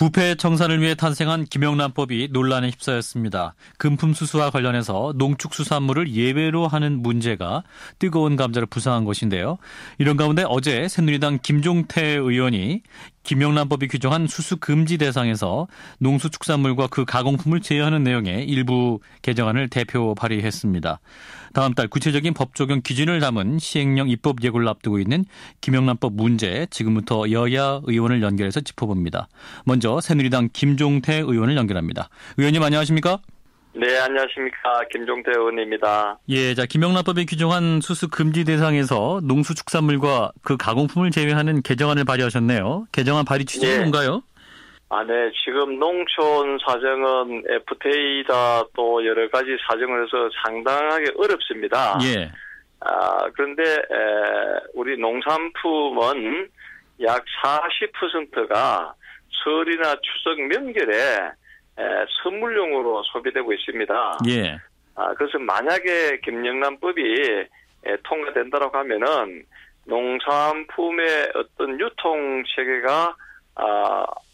부패 청산을 위해 탄생한 김영란법이 논란에 휩싸였습니다. 금품 수수와 관련해서 농축수산물을 예외로 하는 문제가 뜨거운 감자를 부상한 것인데요. 이런 가운데 어제 새누리당 김종태 의원이 김영란법이 규정한 수수 금지 대상에서 농수축산물과 그 가공품을 제외하는 내용의 일부 개정안을 대표 발의했습니다. 다음 달 구체적인 법 적용 기준을 담은 시행령 입법 예고를 앞두고 있는 김영란법 문제, 지금부터 여야 의원을 연결해서 짚어봅니다. 먼저 새누리당 김종태 의원을 연결합니다. 의원님 안녕하십니까? 네, 안녕하십니까. 김종태 의원입니다. 예, 김영란법이 규정한 수수 금지 대상에서 농수축산물과 그 가공품을 제외하는 개정안을 발의하셨네요. 개정안 발의 취지는 뭔가요? 네. 지금 농촌 사정은 FTA이다 또 여러 가지 사정을 해서 상당하게 어렵습니다. 예. 그런데 우리 농산품은 약 40%가 설이나 추석 명절에 선물용으로 소비되고 있습니다. 예. 그래서 만약에 김영란법이 통과된다고 하면은 농산품의 어떤 유통 체계가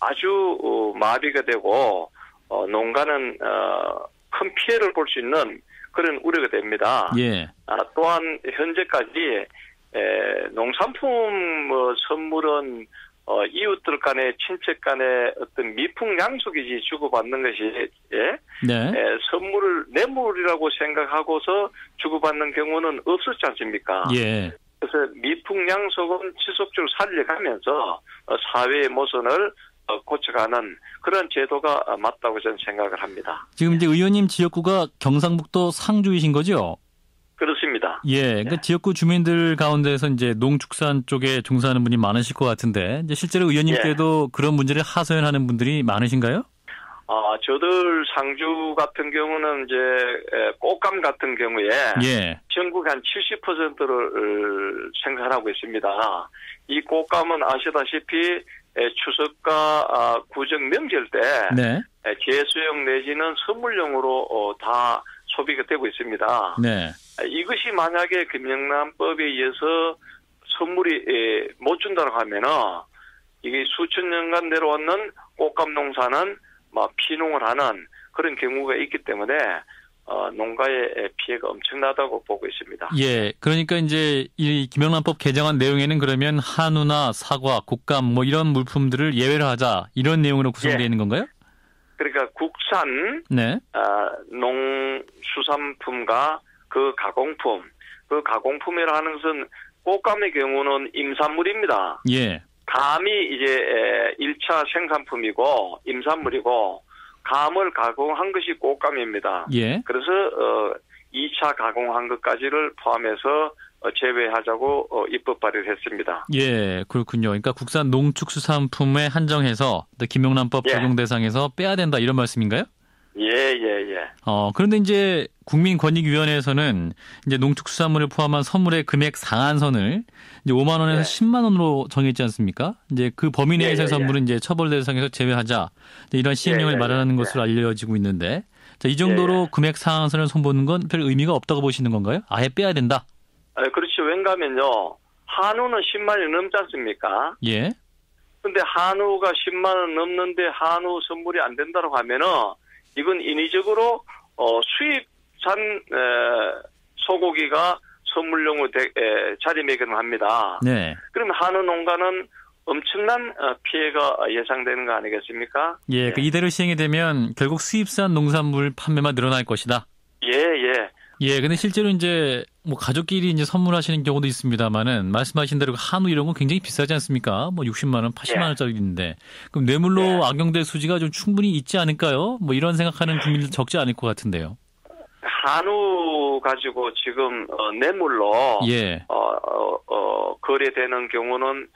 아주 마비가 되고 농가는 큰 피해를 볼 수 있는 그런 우려가 됩니다. 예. 또한 현재까지 농산품 선물은 이웃들 간에 친척 간에 어떤 미풍양속이지 주고받는 것이 네. 선물을 뇌물이라고 생각하고서 주고받는 경우는 없었지 않습니까? 예. 그래서 미풍양속은 지속적으로 살려가면서 사회의 모순을 고쳐가는 그런 제도가 맞다고 저는 생각을 합니다. 지금 이제 의원님 지역구가 경상북도 상주이신 거죠? 그렇습니다. 예, 그러니까 지역구 주민들 가운데서 이제 농축산 쪽에 종사하는 분이 많으실 것 같은데, 이제 실제로 의원님께도 그런 문제를 하소연하는 분들이 많으신가요? 저들 상주 같은 경우는 이제 꽃감 같은 경우에 전국 한 70%를 생산하고 있습니다. 이 꽃감은 아시다시피 추석과 구정 명절 때 제수용 내지는 선물용으로 다 소비가 되고 있습니다. 네. 이것이 만약에 김영란법에 의해서 선물이 못 준다고 하면은 이게 수천 년간 내려왔는 꽃감 농사는 피농을 하는 그런 경우가 있기 때문에 농가의 피해가 엄청나다고 보고 있습니다. 예, 그러니까 이제 이 김영란법 개정안 내용에는 그러면 한우나 사과, 곶감 이런 물품들을 예외로 하자 이런 내용으로 구성되어 있는 건가요? 그러니까 국산 농수산품과 그 가공품이라 하는 것은 곶감의 경우는 임산물입니다. 예. 감이 이제 1차 생산품이고 임산물이고 감을 가공한 것이 곶감입니다. 예. 그래서 2차 가공한 것까지를 포함해서 제외하자고 입법 발의를 했습니다. 예, 그렇군요. 그러니까 국산 농축수산품에 한정해서 김영란법 적용 대상에서 빼야 된다 이런 말씀인가요? 예. 그런데 이제 국민권익위원회에서는 이제 농축수산물을 포함한 선물의 금액 상한선을 이제 5만 원에서 10만 원으로 정했지 않습니까? 이제 그 범위 내에서의 선물은 이제 처벌 대상에서 제외하자 이런 시행령을 마련하는 것으로 알려지고 있는데, 자, 이 정도로 금액 상한선을 손보는 건 별 의미가 없다고 보시는 건가요? 아예 빼야 된다. 그렇죠. 왜냐하면요, 한우는 10만 원이 넘지 않습니까? 예. 근데 한우가 10만 원 넘는데 한우 선물이 안 된다고 하면은 이건 인위적으로 수입산 소고기가 선물용으로 자리매김을 합니다. 네. 그러면 한우 농가는 엄청난 피해가 예상되는 거 아니겠습니까? 예, 이대로 시행이 되면 결국 수입산 농산물 판매만 늘어날 것이다. 예. 근데 실제로 이제 가족끼리 이제 선물하시는 경우도 있습니다만은 말씀하신 대로 한우 이런 건 굉장히 비싸지 않습니까? 60만 원, 80만 원짜리인데 그럼 뇌물로 악용될 소지가 좀 충분히 있지 않을까요? 이런 생각하는 국민들 적지 않을 것 같은데요. 한우 가지고 지금 뇌물로 거래되는 경우는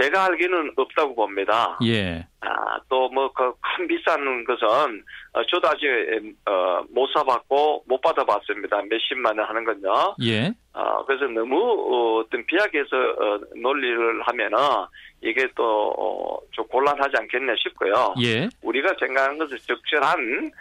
제가 알기는 없다고 봅니다. 예. 또 큰 비싼 것은 저도 아직 못 사봤고 못 받아봤습니다. 몇십만 원 하는 건요. 예. 그래서 너무 어떤 비약해서 논리를 하면은 이게 또 좀 곤란하지 않겠냐 싶고요. 예. 우리가 생각하는 것은 적절한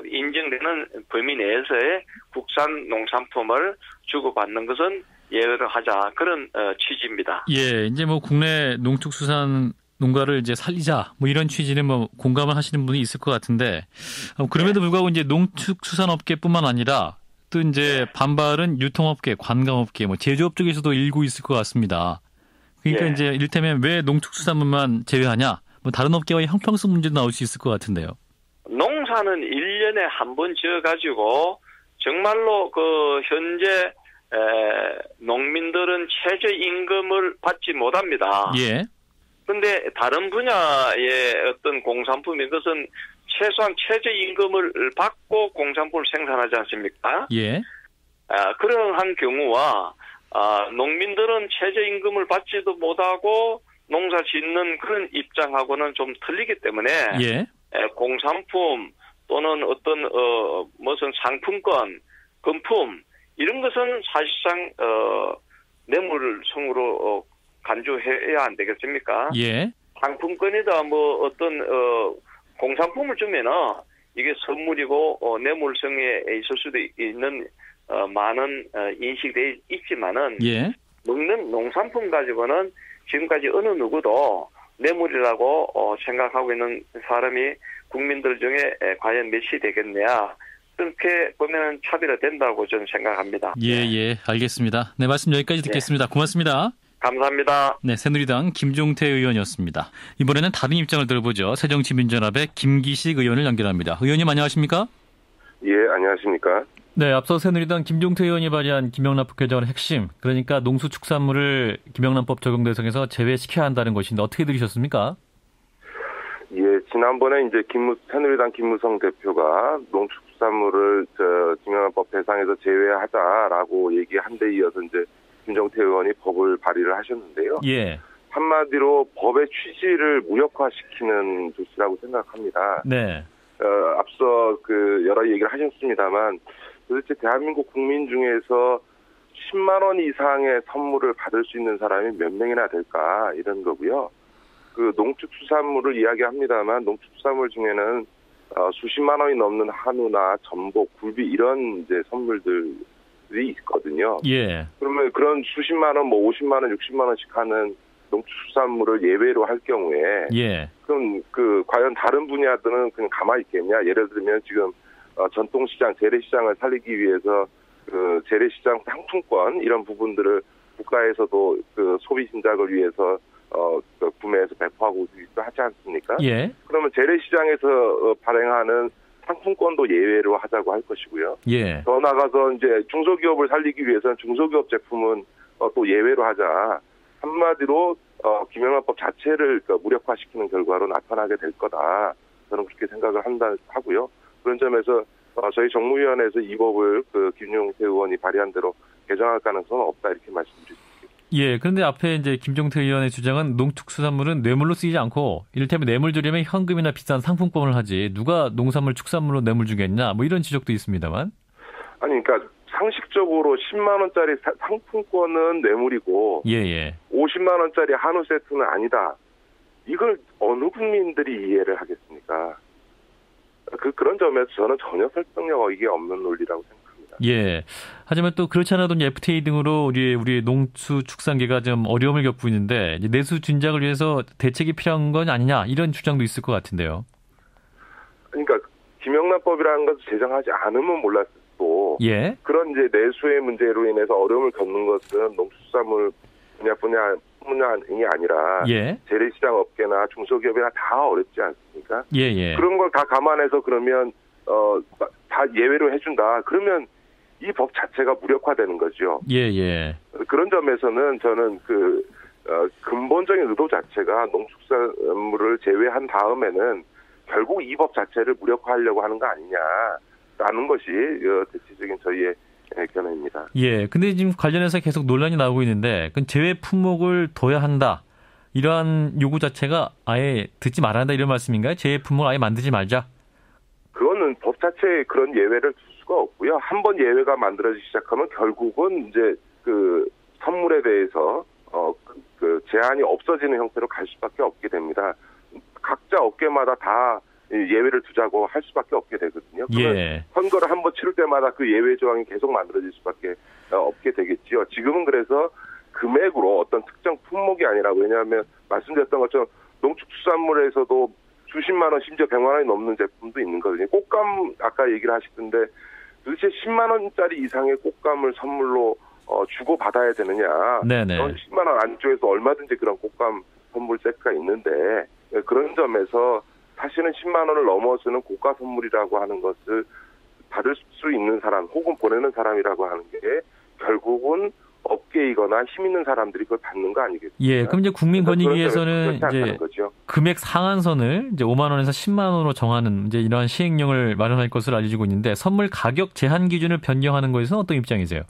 인정되는 범위 내에서의 국산 농산품을 주고받는 것은 예외를 하자 그런 취지입니다. 예, 이제 국내 농축수산 농가를 이제 살리자 뭐 이런 취지는 뭐 공감을 하시는 분이 있을 것 같은데 그럼에도 불구하고 이제 농축수산업계뿐만 아니라 또 이제 반발은 유통업계, 관광업계, 뭐 제조업 쪽에서도 일고 있을 것 같습니다. 그러니까 이제 이를테면 왜 농축수산물만 제외하냐? 뭐 다른 업계와의 형평성 문제도 나올 수 있을 것 같은데요. 농사는 1년에 한 번 지어가지고 정말로 그 현재 농민들은 최저임금을 받지 못합니다. 예. 그런데 다른 분야의 어떤 공산품인 것은 최소한 최저임금을 받고 공산품을 생산하지 않습니까? 예. 그러한 경우와 농민들은 최저임금을 받지도 못하고 농사 짓는 그런 입장하고는 좀 틀리기 때문에 예. 공산품 또는 어떤 무슨 상품권, 금품 이런 것은 사실상 뇌물성으로 간주해야 안 되겠습니까? 예. 상품권이다 뭐 어떤 공산품을 주면은 이게 선물이고 뇌물성에 있을 수도 있는 많은 인식돼 있지만은 예. 먹는 농산품 가지고는 지금까지 어느 누구도 뇌물이라고 생각하고 있는 사람이 국민들 중에 과연 몇이 되겠냐. 그렇게 보면은 차별화된다고 저는 생각합니다. 예, 알겠습니다. 네, 말씀 여기까지 듣겠습니다. 고맙습니다. 감사합니다. 네, 새누리당 김종태 의원이었습니다. 이번에는 다른 입장을 들어보죠. 새정치민주연합의 김기식 의원을 연결합니다. 의원님 안녕하십니까? 예, 안녕하십니까? 네, 앞서 새누리당 김종태 의원이 발의한 김영란법 개정의 핵심, 그러니까 농수축산물을 김영란법 적용 대상에서 제외시켜야 한다는 것인데 어떻게 들으셨습니까? 예, 지난번에 이제 새누리당 김무성 대표가 농축산물을 김영란법 대상에서 제외하자라고 얘기한 데 이어서 이제 김종태 의원이 법을 발의를 하셨는데요. 예. 한마디로 법의 취지를 무력화시키는 조치라고 생각합니다. 네. 앞서 여러 얘기를 하셨습니다만 도대체 대한민국 국민 중에서 10만 원 이상의 선물을 받을 수 있는 사람이 몇 명이나 될까 이런 거고요. 농축수산물을 이야기합니다만 농축수산물 중에는 수십만 원이 넘는 한우나 전복, 굴비 이런 이제 선물들이 있거든요. 예. 그러면 그런 수십만 원, 50만 원, 60만 원씩 하는 농축수산물을 예외로 할 경우에 예. 그럼 과연 다른 분야들은 그냥 가만히 있겠냐? 예를 들면 지금 전통시장, 재래시장을 살리기 위해서 재래시장 상품권 이런 부분들을 국가에서도 소비 신작을 위해서 구매해서 배포하고 하지 않습니까? 예. 그러면 재래시장에서 발행하는 상품권도 예외로 하자고 할 것이고요. 예. 더 나가서 이제 중소기업을 살리기 위해서는 중소기업 제품은 또 예외로 하자. 한마디로 김영란법 자체를 무력화시키는 결과로 나타나게 될 거다. 저는 그렇게 생각을 하고요. 그런 점에서 저희 정무위원회에서 이 법을 김종태 의원이 발의한 대로 개정할 가능성은 없다 이렇게 말씀드립니다. 예, 그런데 앞에 이제 김종태 의원의 주장은 농축수산물은 뇌물로 쓰이지 않고 이를테면 뇌물 주려면 현금이나 비싼 상품권을 하지 누가 농산물, 축산물로 뇌물 주겠냐 뭐 이런 지적도 있습니다만. 아니 그러니까 상식적으로 10만 원짜리 상품권은 뇌물이고 예. 50만 원짜리 한우 세트는 아니다. 이걸 어느 국민들이 이해를 하겠습니까? 그런 점에서 저는 전혀 설득력 이게 없는 논리라고 생각합니다. 예. 하지만 또 그렇지 않아도 FTA 등으로 우리 농수축산계가 좀 어려움을 겪고 있는데 내수 진작을 위해서 대책이 필요한 건 아니냐 이런 주장도 있을 것 같은데요. 그러니까 김영란법이라는 것을 제정하지 않으면 몰랐을 또 예. 그런 이제 내수의 문제로 인해서 어려움을 겪는 것은 농축산물 분야뿐만이 아니라 예. 재래시장 업계나 중소기업이나 다 어렵지 않습니까? 예. 그런 걸 다 감안해서 그러면 다 예외로 해준다. 그러면 이 법 자체가 무력화되는 거죠. 예. 그런 점에서는 저는 근본적인 의도 자체가 농축산물을 제외한 다음에는 결국 이 법 자체를 무력화하려고 하는 거 아니냐라는 것이 대체적인 저희의 견해입니다. 예. 근데 지금 관련해서 계속 논란이 나오고 있는데 그 제외 품목을 둬야 한다. 이러한 요구 자체가 아예 듣지 말아야 한다 이런 말씀인가요? 제외 품목을 아예 만들지 말자. 그거는 법 자체에 그런 예외를 둘 수가 없고요. 한번 예외가 만들어지기 시작하면 결국은 이제 선물에 대해서 제한이 없어지는 형태로 갈 수밖에 없게 됩니다. 각자 업계마다 다 예외를 두자고 할 수밖에 없게 되거든요. 예. 선거를 한번 치를 때마다 그 예외 조항이 계속 만들어질 수밖에 없게 되겠지요. 지금은 그래서 금액으로 어떤 특정 품목이 아니라 왜냐하면 말씀드렸던 것처럼 농축수산물에서도 수십만 원, 심지어 100만 원이 넘는 제품도 있는 거거든요. 꽃감 아까 얘기를 하시던데 도대체 10만 원짜리 이상의 꽃감을 선물로 주고 받아야 되느냐? 네네. 10만 원 안쪽에서 얼마든지 그런 꽃감 선물 세트가 있는데 그런 점에서 사실은 10만 원을 넘어서는 고가 선물이라고 하는 것을 받을 수 있는 사람 혹은 보내는 사람이라고 하는 게 결국은 업계이거나 힘 있는 사람들이 그걸 받는 거 아니겠습니까? 예, 그럼 이제 국민권익위에서는 이제 금액 상한선을 이제 5만 원에서 10만 원으로 정하는 이제 이러한 시행령을 마련할 것으로 알려지고 있는데 선물 가격 제한 기준을 변경하는 것에서는 어떤 입장이세요?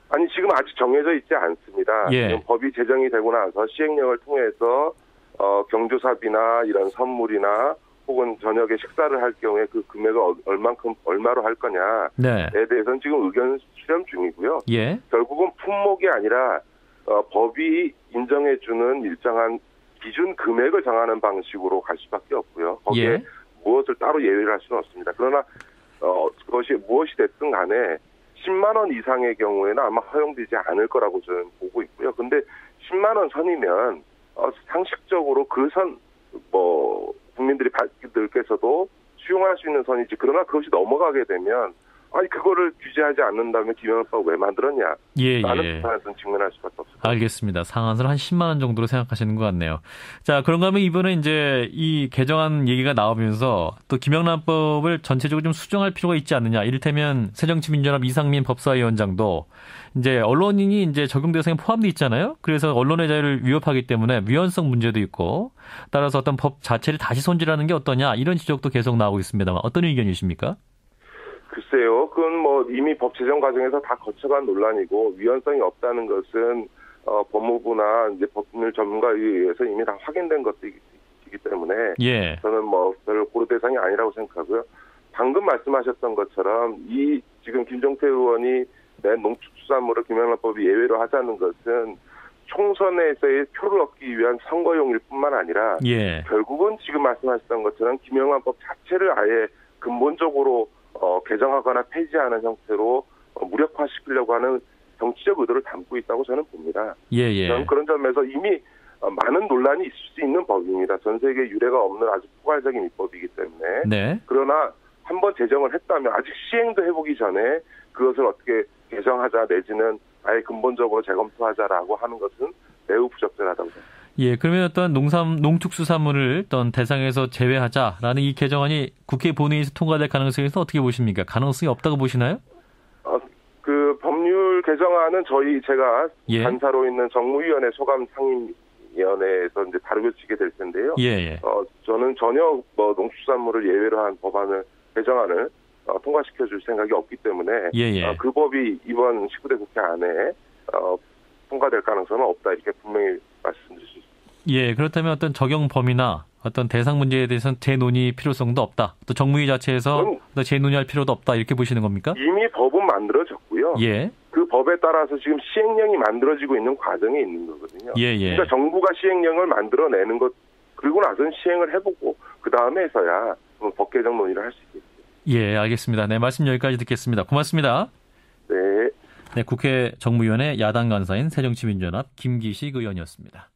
아니 지금 아직 정해져 있지 않습니다. 예. 지금 법이 제정이 되고 나서 시행령을 통해서 경조사비나 이런 선물이나 혹은 저녁에 식사를 할 경우에 그 금액을 얼마로 할 거냐에 네. 대해서는 지금 의견 수렴 중이고요. 예. 결국은 품목이 아니라 법이 인정해주는 일정한 기준 금액을 정하는 방식으로 갈 수밖에 없고요. 거기에 예. 무엇을 따로 예외를 할 수는 없습니다. 그러나 그것이 무엇이 됐든 간에 10만 원 이상의 경우에는 아마 허용되지 않을 거라고 저는 보고 있고요. 근데 10만 원 선이면 상식적으로 그 선 국민들께서도 수용할 수 있는 선이지. 그러나 그것이 넘어가게 되면 아니 그거를 규제하지 않는다면 김영란법 왜 만들었냐? 라는 비판에서는 직면할 수밖에 없습니다. 알겠습니다. 상한선을 한 10만 원 정도로 생각하시는 것 같네요. 자, 그런가 하면 이번에 이제 이 개정안 얘기가 나오면서 또 김영란법을 전체적으로 좀 수정할 필요가 있지 않느냐. 이를테면 새정치민주연합 이상민 법사위원장도 이제 언론인이 이제 적용 대상에 포함되어 있잖아요. 그래서 언론의 자유를 위협하기 때문에 위헌성 문제도 있고 따라서 어떤 법 자체를 다시 손질하는 게 어떠냐 이런 지적도 계속 나오고 있습니다만 어떤 의견이십니까? 글쎄요. 그건 이미 법 제정 과정에서 다 거쳐간 논란이고 위헌성이 없다는 것은 법무부나 이제 법률 전문가에 의해서 이미 다 확인된 것이기 때문에 예. 저는 별로 고려 대상이 아니라고 생각하고요. 방금 말씀하셨던 것처럼 이 지금 김종태 의원이 낸 농축수산물을 김영란법이 예외로 하자는 것은 총선에서의 표를 얻기 위한 선거용일 뿐만 아니라 예. 결국은 지금 말씀하셨던 것처럼 김영란법 자체를 아예 근본적으로 개정하거나 폐지하는 형태로 무력화시키려고 하는 정치적 의도를 담고 있다고 저는 봅니다. 예. 저는 그런 점에서 이미 많은 논란이 있을 수 있는 법입니다. 전 세계 유례가 없는 아주 포괄적인 입법이기 때문에. 네. 그러나 한번 제정을 했다면 아직 시행도 해보기 전에 그것을 어떻게 개정하자 내지는 아예 근본적으로 재검토하자라고 하는 것은 매우 부적절하다고 생각합니다. 예, 그러면 어떤 농축수산물을 어떤 대상에서 제외하자라는 이 개정안이 국회 본회의에서 통과될 가능성에서 어떻게 보십니까? 가능성이 없다고 보시나요? 그 법률 개정안은 제가 예. 간사로 있는 정무위원회 소감 상임위원회에서 이제 다루어지게 될 텐데요. 예. 저는 전혀 농축수산물을 예외로 한 법안을 개정안을 통과시켜줄 생각이 없기 때문에 예. 그 법이 이번 19대 국회 안에 통과될 가능성은 없다 이렇게 분명히 말씀드릴 수 있습니다. 예, 그렇다면 어떤 적용 범위나 어떤 대상 문제에 대해서는 재논의 필요성도 없다. 또 정무위 자체에서 재논의할 필요도 없다 이렇게 보시는 겁니까? 이미 법은 만들어졌고요. 예. 그 법에 따라서 지금 시행령이 만들어지고 있는 과정에 있는 거거든요. 예. 그러니까 정부가 시행령을 만들어내는 것 그리고 나서는 시행을 해보고 그 다음에서야 법 개정 논의를 할 수 있겠죠. 예, 알겠습니다. 네, 말씀 여기까지 듣겠습니다. 고맙습니다. 네. 네, 국회 정무위원회 야당 간사인 새정치민주연합 김기식 의원이었습니다.